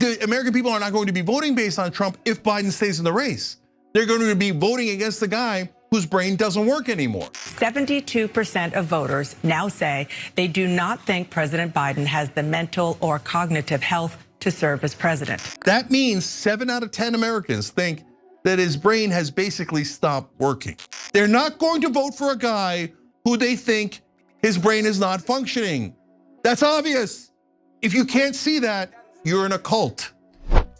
the American people are not going to be voting based on Trump if Biden stays in the race. They're going to be voting against the guy whose brain doesn't work anymore. 72% of voters now say they do not think President Biden has the mental or cognitive health to serve as president. That means 7 out of 10 Americans think that his brain has basically stopped working. They're not going to vote for a guy who they think his brain is not functioning. That's obvious. If you can't see that, you're in a cult.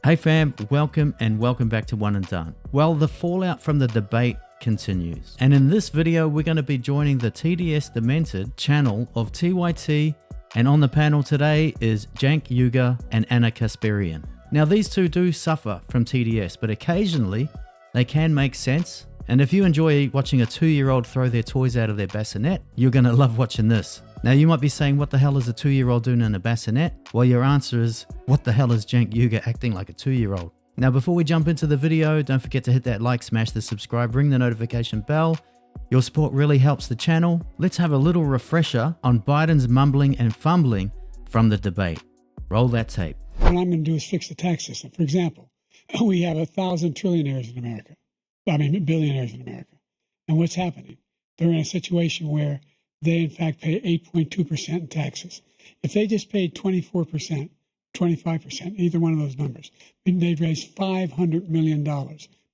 Hey fam, welcome back to One and Done. Well, the fallout from the debate continues. And in this video, we're going to be joining the TDS Demented channel of TYT. And on the panel today is Cenk Uygur and Ana Kasparian. Now these two do suffer from TDS, but occasionally they can make sense. And if you enjoy watching a 2-year-old throw their toys out of their bassinet, you're going to love watching this. Now you might be saying, what the hell is a 2-year-old doing in a bassinet? Well, your answer is, what the hell is Cenk Uygur acting like a 2-year-old? Now before we jump into the video, don't forget to hit that like, smash the subscribe, ring the notification bell. Your support really helps the channel. Let's have a little refresher on Biden's mumbling and fumbling from the debate. Roll that tape. What I'm going to do is fix the tax system. For example, we have 1,000 trillionaires in America. I mean, billionaires in America. And what's happening? They're in a situation where they, in fact, pay 8.2% in taxes. If they just paid 24%, 25%, either one of those numbers, they'd raise $500 million,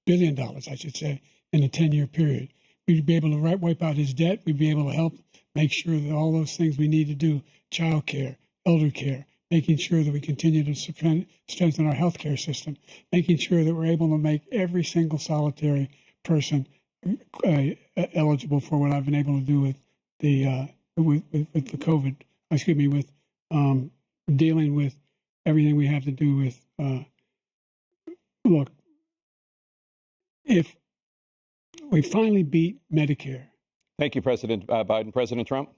billion dollars, I should say, in a 10-year period. We'd be able to wipe out his debt. We'd be able to help make sure that all those things we need to do, child care, elder care, making sure that we continue to strengthen our healthcare system, making sure that we're able to make every single solitary person eligible for what I've been able to do with the with the COVID. Excuse me, with dealing with everything we have to do with. Look, if we finally beat Medicare. Thank you, President Biden. President Trump?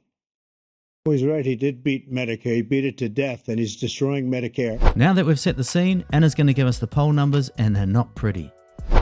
Well, he's right. He did beat Medicare. He beat it to death, and he's destroying Medicare. Now that we've set the scene, Anna's going to give us the poll numbers, and they're not pretty.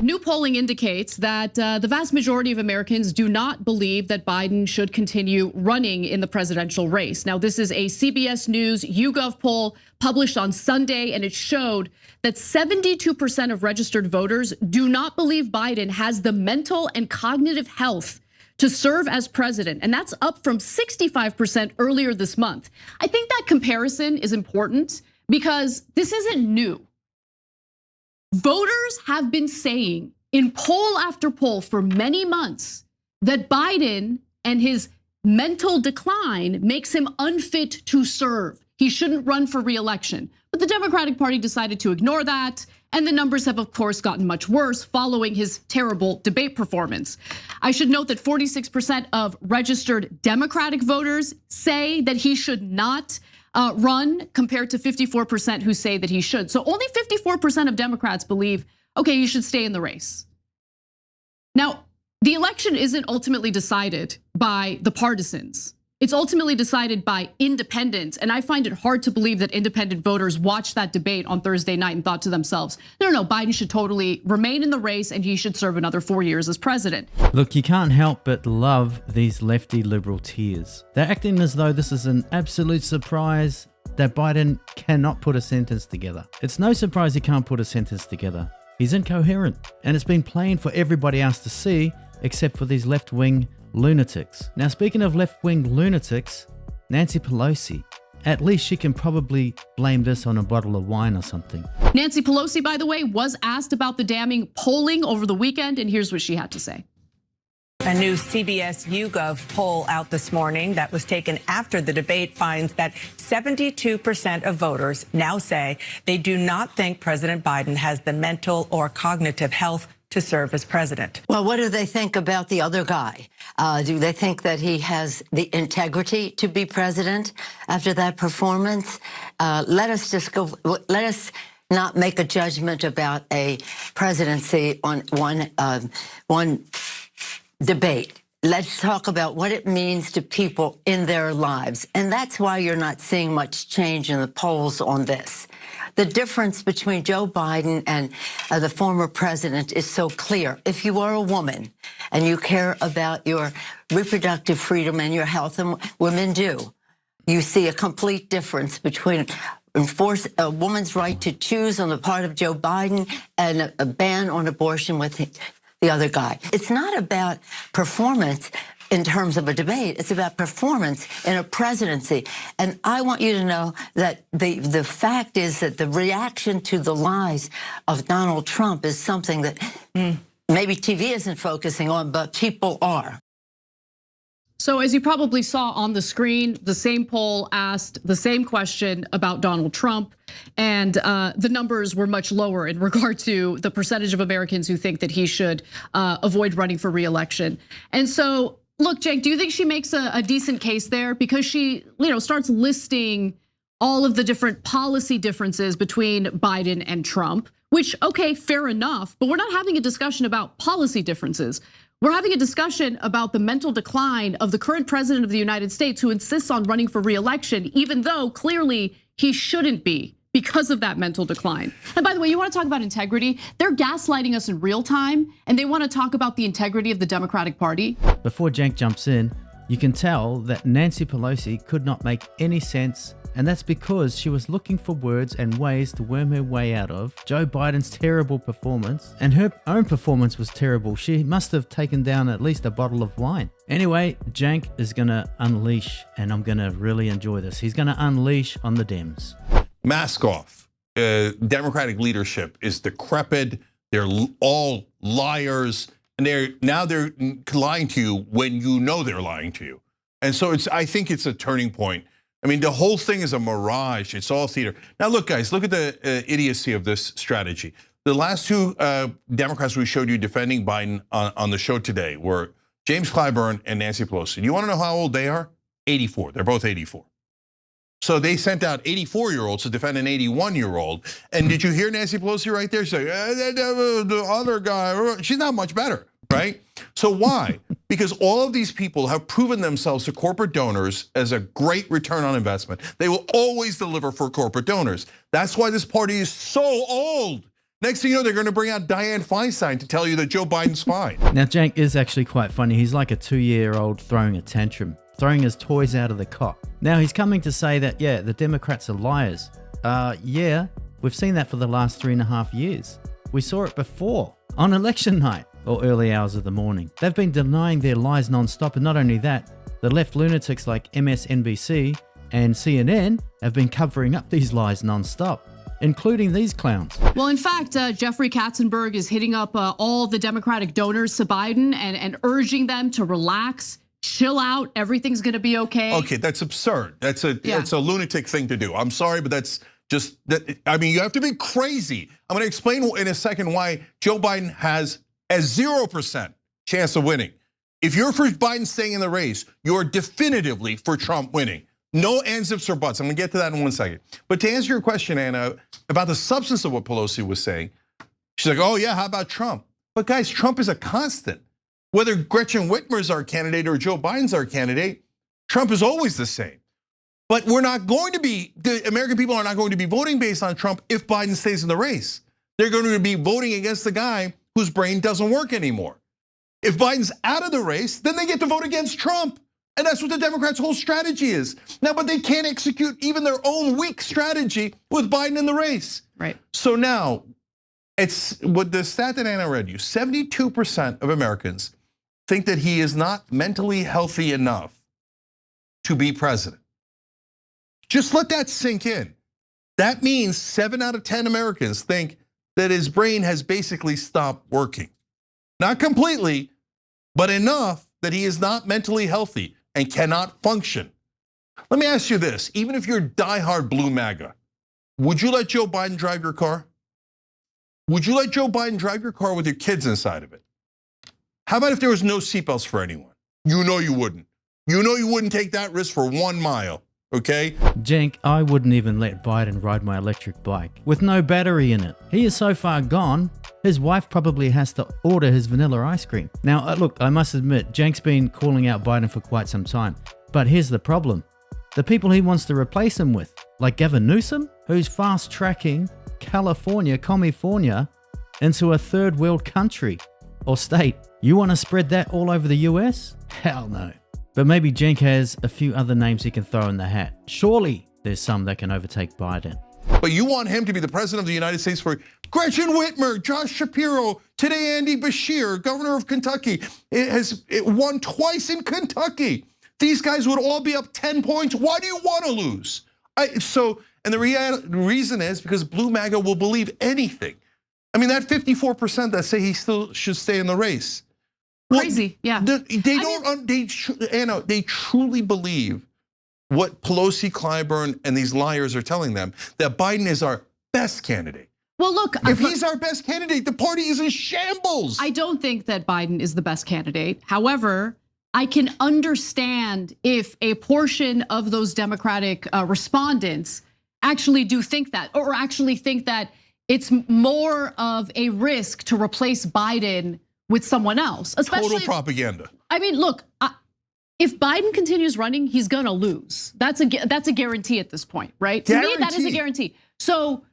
New polling indicates that the vast majority of Americans do not believe that Biden should continue running in the presidential race. Now, this is a CBS News YouGov poll published on Sunday, and it showed that 72% of registered voters do not believe Biden has the mental and cognitive health to serve as president, and that's up from 65% earlier this month. I think that comparison is important because this isn't new. Voters have been saying in poll after poll for many months that Biden and his mental decline makes him unfit to serve. He shouldn't run for re-election. But the Democratic Party decided to ignore that. And the numbers have, of course, gotten much worse following his terrible debate performance. I should note that 46% of registered Democratic voters say that he should not run, compared to 54% who say that he should. So only 54% of Democrats believe, okay, you should stay in the race. Now, the election isn't ultimately decided by the partisans. It's ultimately decided by independents. And I find it hard to believe that independent voters watched that debate on Thursday night and thought to themselves, no, Biden should totally remain in the race and he should serve another 4 years as president. Look, you can't help but love these lefty liberal tears. They're acting as though this is an absolute surprise that Biden cannot put a sentence together. It's no surprise he can't put a sentence together. He's incoherent, and it's been plain for everybody else to see except for these left-wing lunatics. Now, speaking of left-wing lunatics, Nancy Pelosi, at least she can probably blame this on a bottle of wine or something. Nancy Pelosi, by the way, was asked about the damning polling over the weekend, and here's what she had to say. A new CBS YouGov poll out this morning that was taken after the debate finds that 72% of voters now say they do not think President Biden has the mental or cognitive health to serve as president. Well, what do they think about the other guy? Do they think that he has the integrity to be president after that performance? Let us not make a judgment about a presidency on one debate. Let's talk about what it means to people in their lives. And that's why you're not seeing much change in the polls on this. The difference between Joe Biden and the former president is so clear. If you are a woman and you care about your reproductive freedom and your health, and women do, you see a complete difference between enforce a woman's right to choose on the part of Joe Biden and a ban on abortion with the other guy. It's not about performance in terms of a debate. It's about performance in a presidency. And I want you to know that the fact is that the reaction to the lies of Donald Trump is something that maybe TV isn't focusing on, but people are. So as you probably saw on the screen, the same poll asked the same question about Donald Trump, and the numbers were much lower in regard to the percentage of Americans who think that he should avoid running for re-election. And so, look, Jake, do you think she makes a decent case there? Because she, starts listing all of the different policy differences between Biden and Trump, which, okay, fair enough, but we're not having a discussion about policy differences. We're having a discussion about the mental decline of the current president of the United States who insists on running for re-election, even though clearly he shouldn't be because of that mental decline. And by the way, you want to talk about integrity? They're gaslighting us in real time, and they want to talk about the integrity of the Democratic Party. Before Cenk jumps in, you can tell that Nancy Pelosi could not make any sense, and that's because she was looking for words and ways to worm her way out of Joe Biden's terrible performance, and her own performance was terrible. She must have taken down at least a bottle of wine. Anyway, Cenk is gonna unleash, and I'm gonna really enjoy this. He's gonna unleash on the Dems. Mask off. Democratic leadership is decrepit. They're all liars, and they're lying to you when you know they're lying to you. And so I think it's a turning point. I mean, the whole thing is a mirage. It's all theater. Now, look, guys, look at the idiocy of this strategy. The last two Democrats we showed you defending Biden on the show today were James Clyburn and Nancy Pelosi. Do you want to know how old they are? 84. They're both 84. So they sent out 84-year-olds to defend an 81-year-old. And did you hear Nancy Pelosi right there? She's like, the other guy, she's not much better, right? So why? Because all of these people have proven themselves to corporate donors as a great return on investment. They will always deliver for corporate donors. That's why this party is so old. Next thing you know, they're going to bring out Dianne Feinstein to tell you that Joe Biden's fine. Now, Cenk is actually quite funny. He's like a 2-year-old throwing a tantrum, throwing his toys out of the cot. Now he's coming to say that, yeah, the Democrats are liars. Yeah, we've seen that for the last 3.5 years. We saw it before on election night or early hours of the morning. They've been denying their lies nonstop, and not only that, the left lunatics like MSNBC and CNN have been covering up these lies nonstop, including these clowns. Well, in fact, Jeffrey Katzenberg is hitting up all the Democratic donors to Biden and urging them to relax, chill out, everything's gonna be okay. Okay, that's absurd. That's a lunatic thing to do. I'm sorry, but that's just, I mean, you have to be crazy. I'm gonna explain in a second why Joe Biden has a 0% chance of winning. If you're for Biden staying in the race, you're definitively for Trump winning. No ands, ifs, or buts. I'm gonna get to that in 1 second. But to answer your question, Anna, about the substance of what Pelosi was saying, she's like, oh yeah, how about Trump? But guys, Trump is a constant. Whether Gretchen Whitmer's our candidate or Joe Biden's our candidate, Trump is always the same. But we're not going to be, the American people are not going to be voting based on Trump if Biden stays in the race. They're going to be voting against the guy whose brain doesn't work anymore. If Biden's out of the race, then they get to vote against Trump. And that's what the Democrats' whole strategy is. Now, but they can't execute even their own weak strategy with Biden in the race. Right. So now, it's what the stat that Anna read you, 72% of Americans think that he is not mentally healthy enough to be president. Just let that sink in. That means 7 out of 10 Americans think that his brain has basically stopped working. Not completely, but enough that he is not mentally healthy and cannot function. Let me ask you this, even if you're diehard blue MAGA, would you let Joe Biden drive your car? Would you let Joe Biden drive your car with your kids inside of it? How about if there was no seatbelts for anyone? You know you wouldn't. You know you wouldn't take that risk for 1 mile, okay? Cenk, I wouldn't even let Biden ride my electric bike with no battery in it. He is so far gone, his wife probably has to order his vanilla ice cream. Now, look, I must admit, Cenk's been calling out Biden for quite some time, but here's the problem. The people he wants to replace him with, like Gavin Newsom, who's fast-tracking California into a third world country or state. You want to spread that all over the US? Hell no. But maybe Cenk has a few other names he can throw in the hat. Surely there's some that can overtake Biden. But you want him to be the president of the United States for Gretchen Whitmer, Josh Shapiro, today Andy Beshear, governor of Kentucky. It won twice in Kentucky. These guys would all be up 10 points. Why do you want to lose? And the reason is because Blue MAGA will believe anything. I mean, that 54% that say he still should stay in the race. Crazy, yeah. They truly believe what Pelosi, Clyburn, and these liars are telling them, that Biden is our best candidate. Well, look, if he's our best candidate, the party is in shambles. I don't think that Biden is the best candidate. However, I can understand if a portion of those Democratic respondents actually do think that, or actually think that it's more of a risk to replace Biden with someone else. Total propaganda. I mean, look, if Biden continues running, he's gonna lose. That's a guarantee at this point, right? To me, that is a guarantee. So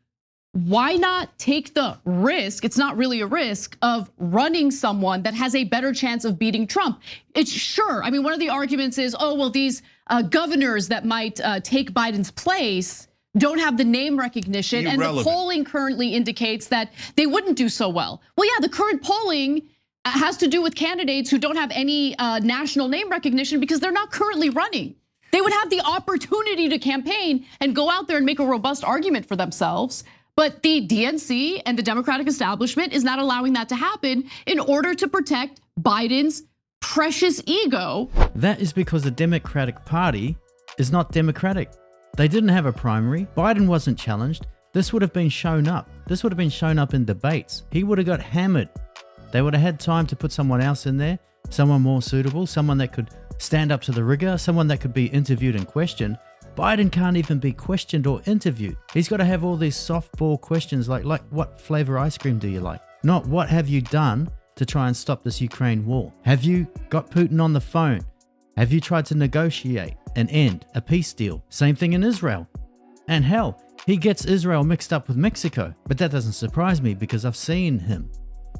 why not take the risk? It's not really a risk of running someone that has a better chance of beating Trump. It's sure. I mean, one of the arguments is, oh, well, these governors that might take Biden's place don't have the name recognition, and the polling currently indicates that they wouldn't do so well. Well, yeah, the current polling has to do with candidates who don't have any national name recognition because they're not currently running. They would have the opportunity to campaign and go out there and make a robust argument for themselves. But the DNC and the Democratic establishment is not allowing that to happen in order to protect Biden's precious ego. That is because the Democratic Party is not democratic. They didn't have a primary. Biden wasn't challenged. This would have been shown up. This would have been shown up in debates. He would have got hammered. They would have had time to put someone else in there, someone more suitable, someone that could stand up to the rigor, someone that could be interviewed and questioned. Biden can't even be questioned or interviewed. He's got to have all these softball questions like what flavor ice cream do you like? Not what have you done to try and stop this Ukraine war? Have you got Putin on the phone? Have you tried to negotiate an end, a peace deal? Same thing in Israel. And hell, he gets Israel mixed up with Mexico. But that doesn't surprise me because I've seen him.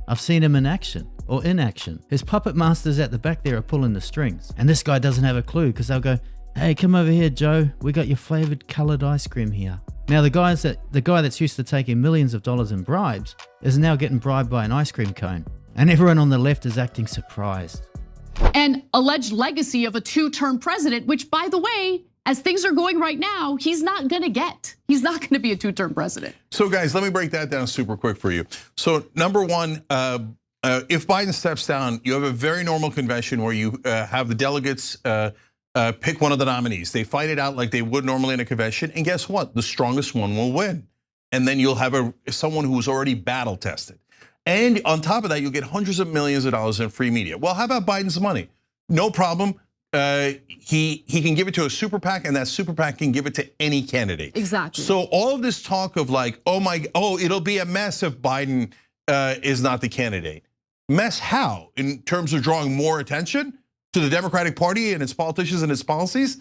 I've seen him in action or inaction. His puppet masters at the back there are pulling the strings. And this guy doesn't have a clue because they'll go, hey, come over here, Joe. We got your flavored colored ice cream here. Now, the guy that's used to taking millions of dollars in bribes is now getting bribed by an ice cream cone. And everyone on the left is acting surprised. An alleged legacy of a two-term president, which, by the way, as things are going right now, he's not gonna get. He's not gonna be a two-term president. So guys, let me break that down super quick for you. So number one, if Biden steps down, you have a very normal convention where you have the delegates pick one of the nominees. They fight it out like they would normally in a convention, and guess what? The strongest one will win. And then you'll have someone who's already battle tested. And on top of that, you'll get hundreds of millions of dollars in free media. Well, how about Biden's money? No problem. He can give it to a super PAC, and that super PAC can give it to any candidate. Exactly. So all of this talk of like, it'll be a mess if Biden is not the candidate. Mess how? In terms of drawing more attention to the Democratic Party and its politicians and its policies?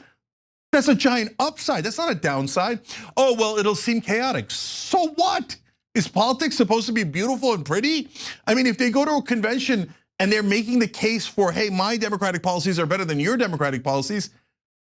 That's a giant upside. That's not a downside. Oh, well, it'll seem chaotic. So what? Is politics supposed to be beautiful and pretty? I mean, if they go to a convention and they're making the case for, hey, my Democratic policies are better than your Democratic policies,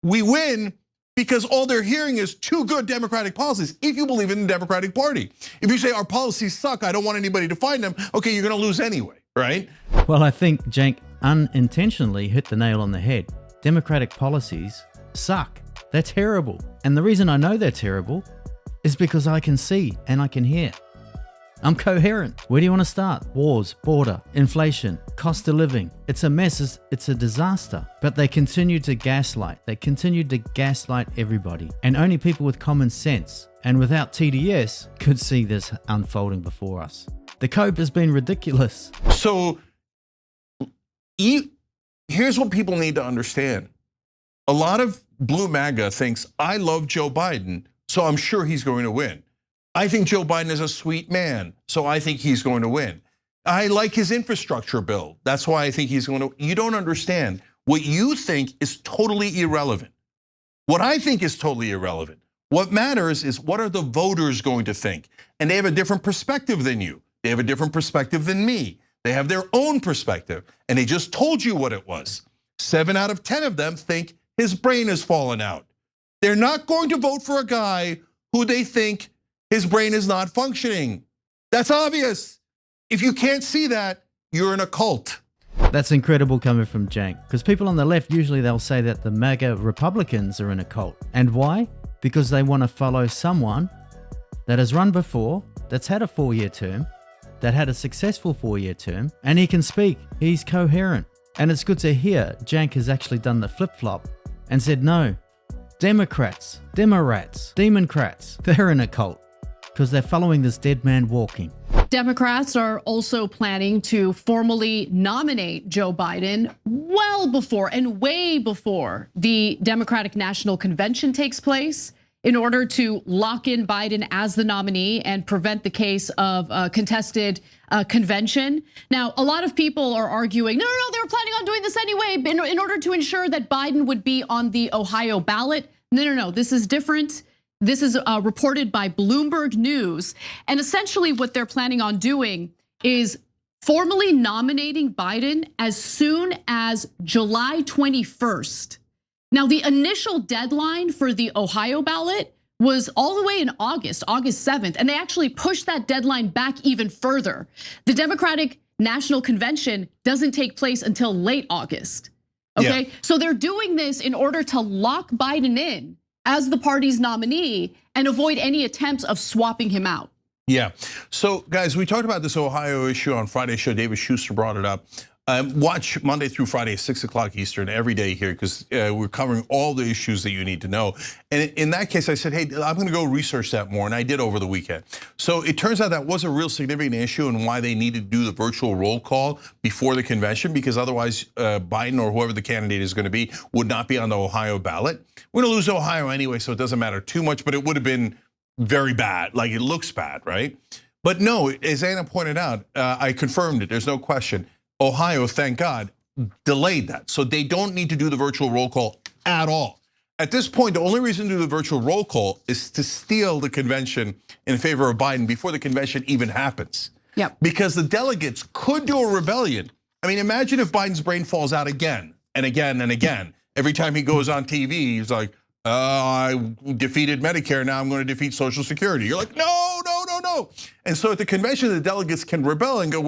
we win because all they're hearing is two good Democratic policies, if you believe in the Democratic Party. If you say our policies suck, I don't want anybody to find them, okay, you're gonna lose anyway, right? Well, I think Cenk unintentionally hit the nail on the head. Democratic policies suck. They're terrible. And the reason I know they're terrible is because I can see and I can hear. I'm coherent. Where do you want to start? Wars, border, inflation, cost of living. It's a mess, it's a disaster. But they continue to gaslight. They continue to gaslight everybody. And only people with common sense and without TDS could see this unfolding before us. The cope has been ridiculous. So here's what people need to understand. A lot of Blue MAGA thinks, I love Joe Biden, so I'm sure he's going to win. I think Joe Biden is a sweet man, so I think he's going to win. I like his infrastructure bill, that's why I think he's going to. You don't understand. What you think is totally irrelevant. What I think is totally irrelevant. What matters is what are the voters going to think? And they have a different perspective than you. They have a different perspective than me. They have their own perspective, and they just told you what it was. 7 out of 10 of them think his brain has fallen out. They're not going to vote for a guy who they think his brain is not functioning. That's obvious. If you can't see that, you're in a cult. That's incredible coming from Cenk, because people on the left, usually they'll say that the MAGA Republicans are in a cult. And why? Because they want to follow someone that has run before, that's had a 4-year term, that had a successful 4-year term, and he can speak, he's coherent. And it's good to hear Cenk has actually done the flip-flop and said, no, Democrats, Democrats, they're in a cult because they're following this dead man walking. Democrats are also planning to formally nominate Joe Biden well before and way before the Democratic National Convention takes place in order to lock in Biden as the nominee and prevent the case of a contested convention. Now, a lot of people are arguing, no, they were planning on doing this anyway in order to ensure that Biden would be on the Ohio ballot. No, this is different. This is reported by Bloomberg News. And essentially what they're planning on doing is formally nominating Biden as soon as July 21st. Now, the initial deadline for the Ohio ballot was all the way in August 7th, and they actually pushed that deadline back even further. The Democratic National Convention doesn't take place until late August, okay? Yeah. So they're doing this in order to lock Biden in as the party's nominee and avoid any attempts of swapping him out. Yeah, so guys, we talked about this Ohio issue on Friday's show. David Schuster brought it up. Watch Monday through Friday, 6 o'clock Eastern every day here, because we're covering all the issues that you need to know. And in that case, I said, hey, I'm gonna go research that more, and I did over the weekend. So it turns out that was a real significant issue and why they needed to do the virtual roll call before the convention, because otherwise Biden or whoever the candidate is gonna be would not be on the Ohio ballot. We're gonna lose Ohio anyway, so it doesn't matter too much, but it would have been very bad, like it looks bad, right? But no, as Anna pointed out, I confirmed it, there's no question. Ohio, thank God, delayed that. So they don't need to do the virtual roll call at all. At this point, the only reason to do the virtual roll call is to steal the convention in favor of Biden before the convention even happens. Yep. Because the delegates could do a rebellion. I mean, imagine if Biden's brain falls out again and again and again. Every time he goes on TV, he's like, I defeated Medicare, now I'm gonna defeat Social Security. You're like, no. And so at the convention, the delegates can rebel and go,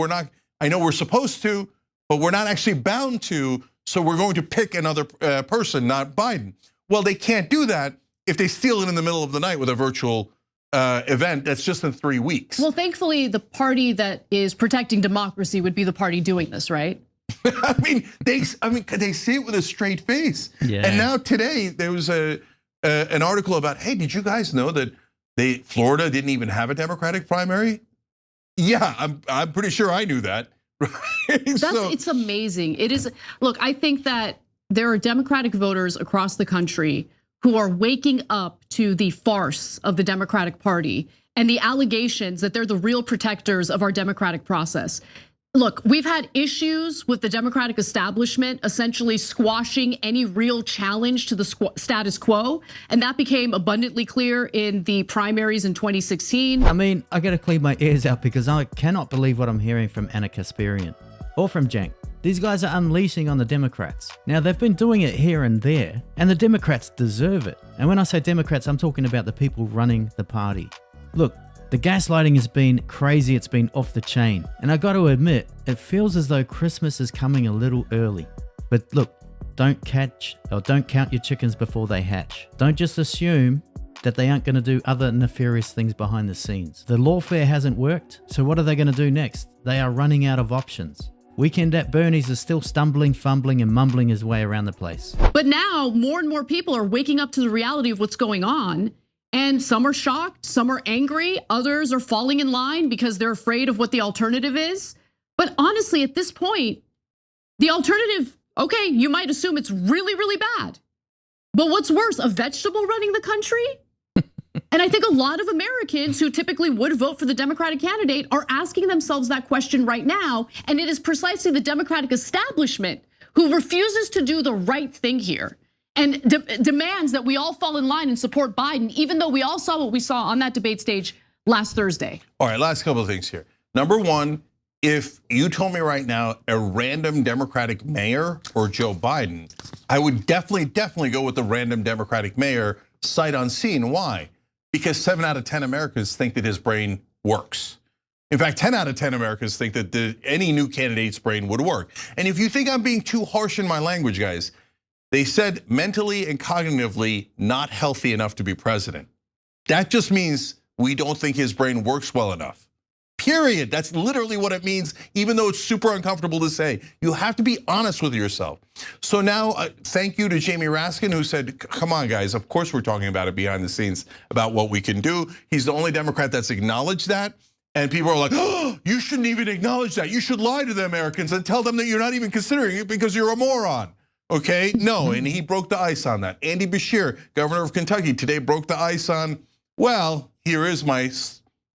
I know we're supposed to, but we're not actually bound to, so we're going to pick another person, not Biden. Well, they can't do that if they steal it in the middle of the night with a virtual event that's just in 3 weeks. Well, thankfully, the party that is protecting democracy would be the party doing this, right? I mean, they say it with a straight face. Yeah. And now today there was an article about, hey, did you guys know that Florida didn't even have a Democratic primary? Yeah, I'm pretty sure I knew that. It's amazing. It is. Look, I think that there are Democratic voters across the country who are waking up to the farce of the Democratic Party and the allegations that they're the real protectors of our democratic process. Look, we've had issues with the Democratic establishment essentially squashing any real challenge to the status quo, and that became abundantly clear in the primaries in 2016. I mean, I gotta clean my ears out because I cannot believe what I'm hearing from Anna Kasparian or from Cenk. These guys are unleashing on the Democrats. Now, they've been doing it here and there, and the Democrats deserve it. And when I say Democrats, I'm talking about the people running the party. Look, the gaslighting has been crazy, it's been off the chain. And I gotta admit, it feels as though Christmas is coming a little early. But look, don't count your chickens before they hatch. Don't just assume that they aren't gonna do other nefarious things behind the scenes. The lawfare hasn't worked, so what are they gonna do next? They are running out of options. Weekend at Bernie's is still stumbling, fumbling, and mumbling his way around the place. But now more and more people are waking up to the reality of what's going on. And some are shocked, some are angry, others are falling in line because they're afraid of what the alternative is. But honestly, at this point, the alternative, okay, you might assume it's really, really bad. But what's worse, a vegetable running the country? And I think a lot of Americans who typically would vote for the Democratic candidate are asking themselves that question right now. And it is precisely the Democratic establishment who refuses to do the right thing here and demands that we all fall in line and support Biden, even though we all saw what we saw on that debate stage last Thursday. All right, last couple of things here. Number one, if you told me right now a random Democratic mayor or Joe Biden, I would definitely go with the random Democratic mayor sight unseen. Why? because 7 out of 10 Americans think that his brain works. In fact, 10 out of 10 Americans think that any new candidate's brain would work. And if you think I'm being too harsh in my language, guys, they said mentally and cognitively not healthy enough to be president. That just means we don't think his brain works well enough. Period. That's literally what it means, even though it's super uncomfortable to say. You have to be honest with yourself. So now, thank you to Jamie Raskin, who said, come on, guys, of course we're talking about it behind the scenes, about what we can do. He's the only Democrat that's acknowledged that. And people are like, oh, you shouldn't even acknowledge that. You should lie to the Americans and tell them that you're not even considering it because you're a moron. Okay, no, and he broke the ice on that. Andy Beshear, governor of Kentucky, today broke the ice on, well, here is my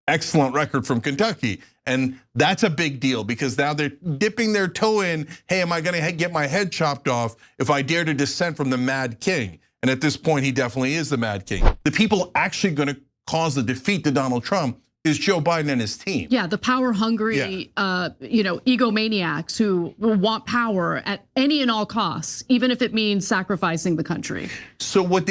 excellent record from Kentucky. And that's a big deal because now they're dipping their toe in, hey, am I gonna get my head chopped off if I dare to dissent from the Mad King? And at this point, he definitely is the Mad King. The people actually gonna cause the defeat to Donald Trump is Joe Biden and his team. Yeah, the power-hungry, egomaniacs who will want power at any and all costs, even if it means sacrificing the country. So what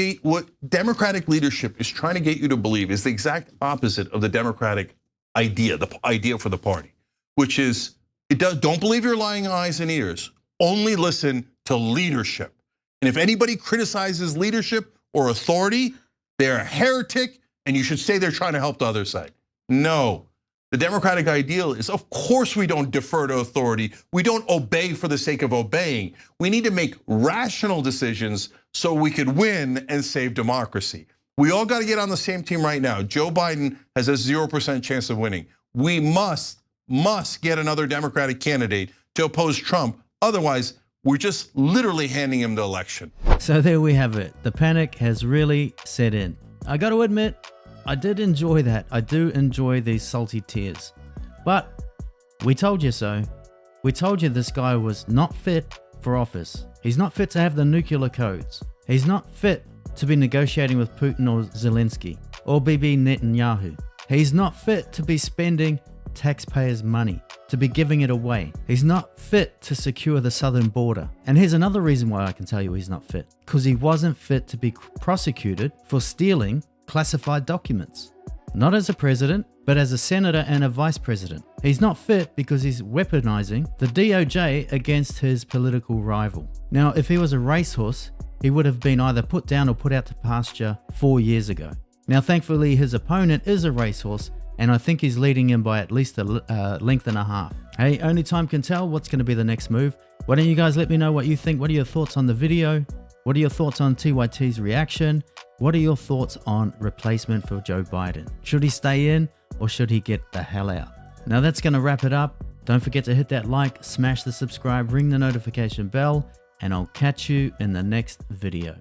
Democratic leadership is trying to get you to believe is the exact opposite of the Democratic idea, the idea for the party, which is don't believe your lying eyes and ears. Only listen to leadership. And if anybody criticizes leadership or authority, they're a heretic, and you should say they're trying to help the other side. No, the Democratic ideal is, of course, we don't defer to authority. We don't obey for the sake of obeying. We need to make rational decisions so we could win and save democracy. We all got to get on the same team right now. Joe Biden has a 0% chance of winning. We must get another Democratic candidate to oppose Trump. Otherwise, we're just literally handing him the election. So there we have it. The panic has really set in. I got to admit, I did enjoy that. I do enjoy these salty tears. But we told you so. We told you this guy was not fit for office. He's not fit to have the nuclear codes. He's not fit to be negotiating with Putin or Zelensky or Bibi Netanyahu. He's not fit to be spending taxpayers' money, to be giving it away. He's not fit to secure the southern border. And here's another reason why I can tell you he's not fit. Because he wasn't fit to be prosecuted for stealing classified documents. Not as a president, but as a senator and a vice president. He's not fit because he's weaponizing the DOJ against his political rival. Now, if he was a racehorse, he would have been either put down or put out to pasture 4 years ago. Now, thankfully, his opponent is a racehorse, and I think he's leading him by at least a length and a half. Hey, only time can tell what's going to be the next move. Why don't you guys let me know what you think? What are your thoughts on the video? What are your thoughts on TYT's reaction? What are your thoughts on replacement for Joe Biden? Should he stay in or should he get the hell out? Now that's going to wrap it up. Don't forget to hit that like, smash the subscribe, ring the notification bell, and I'll catch you in the next video.